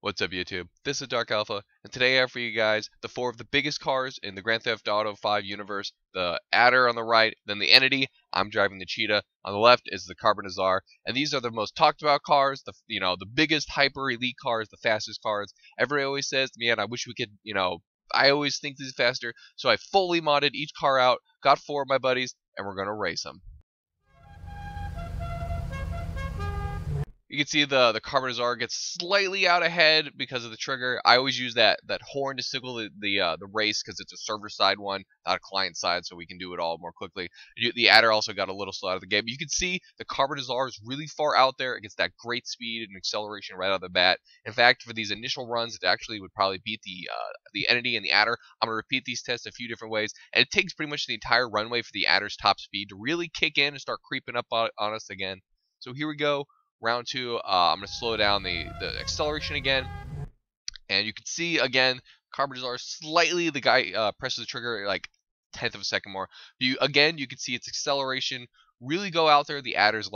What's up, YouTube? This is Dark Alpha, and today I have for you guys the 4 of the biggest cars in the Grand Theft Auto 5 universe. The Adder on the right, then the Entity. I'm driving the Cheetah. On the left is the Carbonizzare, and these are the most talked about cars. The biggest hyper elite cars, the fastest cars. Everybody always says, "Man, I wish we could." I always think this is faster, so I fully modded each car out. Got 4 of my buddies, and we're gonna race them. You can see the Carbonizzare gets slightly out ahead because of the trigger. I always use that horn to signal the race because it's a server side one, not a client side, so we can do it all more quickly. The Adder also got a little slow out of the game. You can see the Carbonizzare is really far out there. It gets that great speed and acceleration right out of the bat. In fact, for these initial runs, it actually would probably beat the Entity and the Adder. I'm gonna repeat these tests a few different ways, and it takes pretty much the entire runway for the Adder's top speed to really kick in and start creeping up on us again. So here we go. Round 2, I'm going to slow down the acceleration again. And you can see, again, Carbonizzare slightly, the guy presses the trigger like 1/10 of a second more. You can see its acceleration really go out there. The Adder's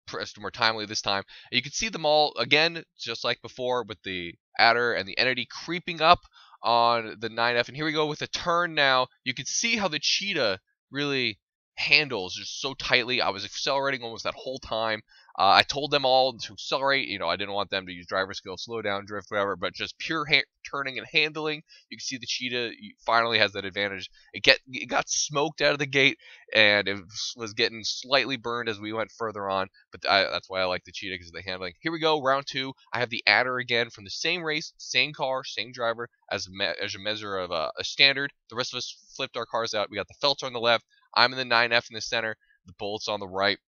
pressed more timely this time. And you can see them all, again, just like before, with the Adder and the Entity creeping up on the 9F. And here we go with a turn now. You can see how the Cheetah really handles just so tightly. I was accelerating almost that whole time. I told them all to accelerate. I didn't want them to use driver skill, slow down, drift, whatever, but just pure turning and handling. You can see the Cheetah finally has that advantage. It got smoked out of the gate, and it was getting slightly burned as we went further on, but that's why I like the Cheetah, because of the handling. Here we go, round 2. I have the Adder again from the same race, same car, same driver, as a measure of a standard. The rest of us flipped our cars out. We got the Feltzer on the left. I'm in the 9F in the center. The Bullets on the right.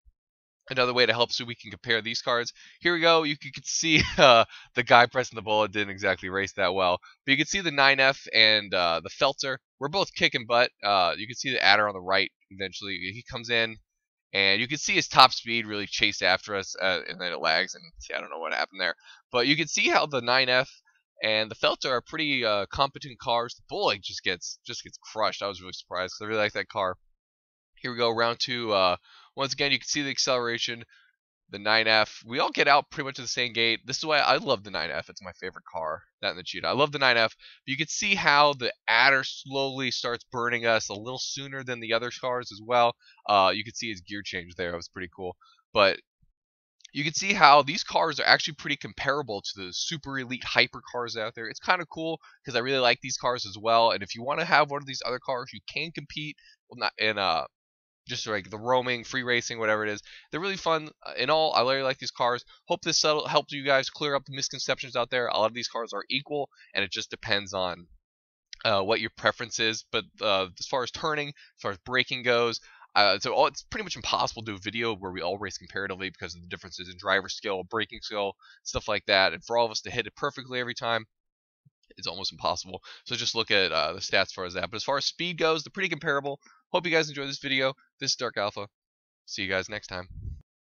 Another way to help so we can compare these cards. Here we go. You can see the guy pressing the bullet didn't exactly race that well. But you can see the 9F and the Feltzer. We're both kicking butt. You can see the Adder on the right. Eventually, he comes in, and you can see his top speed really chase after us, and then it lags. And see, I don't know what happened there. But you can see how the 9F and the Feltzer are pretty competent cars. The Bullet just gets crushed. I was really surprised because I really like that car. Here we go, round 2. Once again, you can see the acceleration, the 9F. We all get out pretty much at the same gate. This is why I love the 9F. It's my favorite car, that and the Cheetah. I love the 9F. But you can see how the Adder slowly starts burning us a little sooner than the other cars as well. You can see his gear change there. It was pretty cool. But you can see how these cars are actually pretty comparable to the super elite hyper cars out there. It's kind of cool because I really like these cars as well. And if you want to have one of these other cars, you can compete. Well, not in just like the roaming, free racing, whatever it is. They're really fun. In all, I really like these cars. Hope this helps you guys clear up the misconceptions out there. A lot of these cars are equal, and it just depends on what your preference is. But as far as turning, as far as braking goes, it's pretty much impossible to do a video where we all race comparatively because of the differences in driver skill, braking skill, stuff like that. And for all of us to hit it perfectly every time, it's almost impossible. So just look at the stats as far as that. But as far as speed goes, they're pretty comparable. Hope you guys enjoyed this video. This is Dark Alpha. See you guys next time.